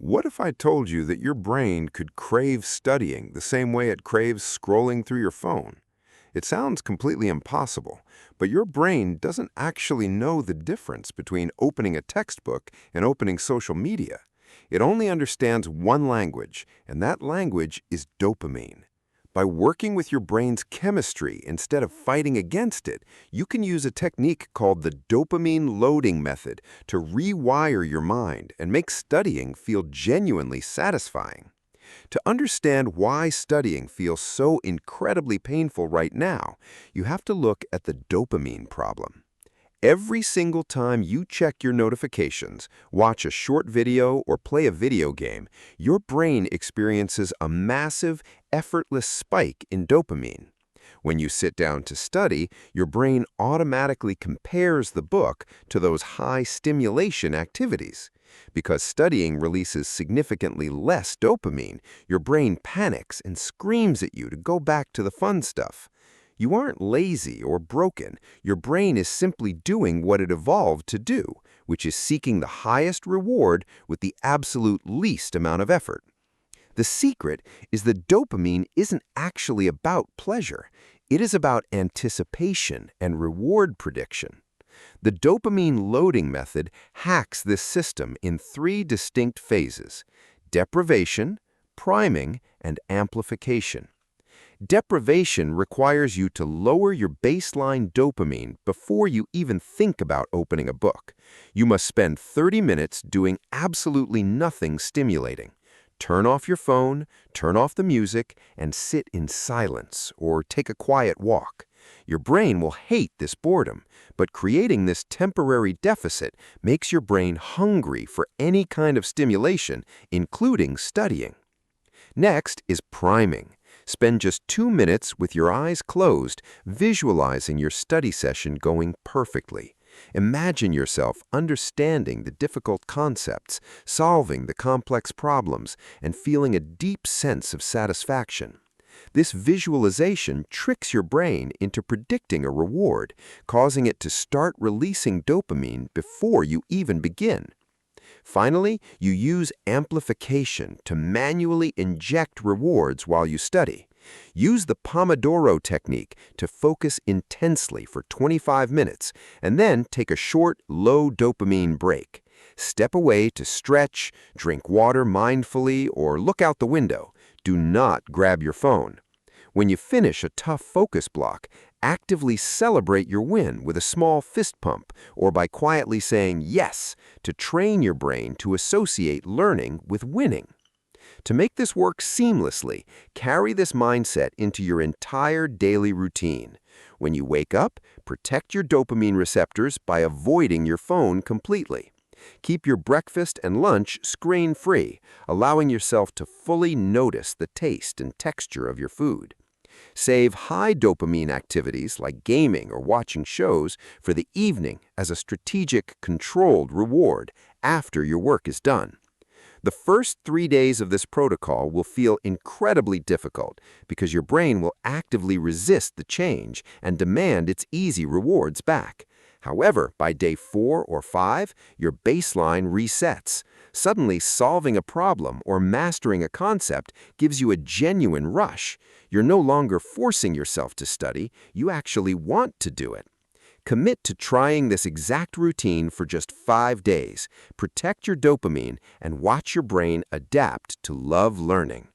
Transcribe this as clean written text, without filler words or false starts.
What if I told you that your brain could crave studying the same way it craves scrolling through your phone? It sounds completely impossible, but your brain doesn't actually know the difference between opening a textbook and opening social media. It only understands one language, and that language is dopamine. By working with your brain's chemistry instead of fighting against it, you can use a technique called the dopamine loading method to rewire your mind and make studying feel genuinely satisfying. To understand why studying feels so incredibly painful right now, you have to look at the dopamine problem. Every single time you check your notifications, watch a short video, or play a video game, your brain experiences a massive, effortless spike in dopamine. When you sit down to study, your brain automatically compares the book to those high stimulation activities. Because studying releases significantly less dopamine, your brain panics and screams at you to go back to the fun stuff. You aren't lazy or broken. Your brain is simply doing what it evolved to do, which is seeking the highest reward with the absolute least amount of effort. The secret is that dopamine isn't actually about pleasure. It is about anticipation and reward prediction. The dopamine loading method hacks this system in three distinct phases: deprivation, priming, and amplification. Deprivation requires you to lower your baseline dopamine before you even think about opening a book. You must spend 30 minutes doing absolutely nothing stimulating. Turn off your phone, turn off the music, and sit in silence or take a quiet walk. Your brain will hate this boredom, but creating this temporary deficit makes your brain hungry for any kind of stimulation, including studying. Next is priming. Spend just 2 minutes with your eyes closed, visualizing your study session going perfectly. Imagine yourself understanding the difficult concepts, solving the complex problems, and feeling a deep sense of satisfaction. This visualization tricks your brain into predicting a reward, causing it to start releasing dopamine before you even begin. Finally, you use amplification to manually inject rewards while you study. Use the Pomodoro technique to focus intensely for 25 minutes and then take a short, low dopamine break. Step away to stretch, drink water mindfully, or look out the window. Do not grab your phone. When you finish a tough focus block, actively celebrate your win with a small fist pump or by quietly saying yes to train your brain to associate learning with winning. To make this work seamlessly, carry this mindset into your entire daily routine. When you wake up, protect your dopamine receptors by avoiding your phone completely. Keep your breakfast and lunch screen-free, allowing yourself to fully notice the taste and texture of your food. Save high dopamine activities like gaming or watching shows for the evening as a strategic, controlled reward after your work is done. The first 3 days of this protocol will feel incredibly difficult because your brain will actively resist the change and demand its easy rewards back. However, by day 4 or 5, your baseline resets. Suddenly, solving a problem or mastering a concept gives you a genuine rush. You're no longer forcing yourself to study, you actually want to do it. Commit to trying this exact routine for just 5 days. Protect your dopamine and watch your brain adapt to love learning.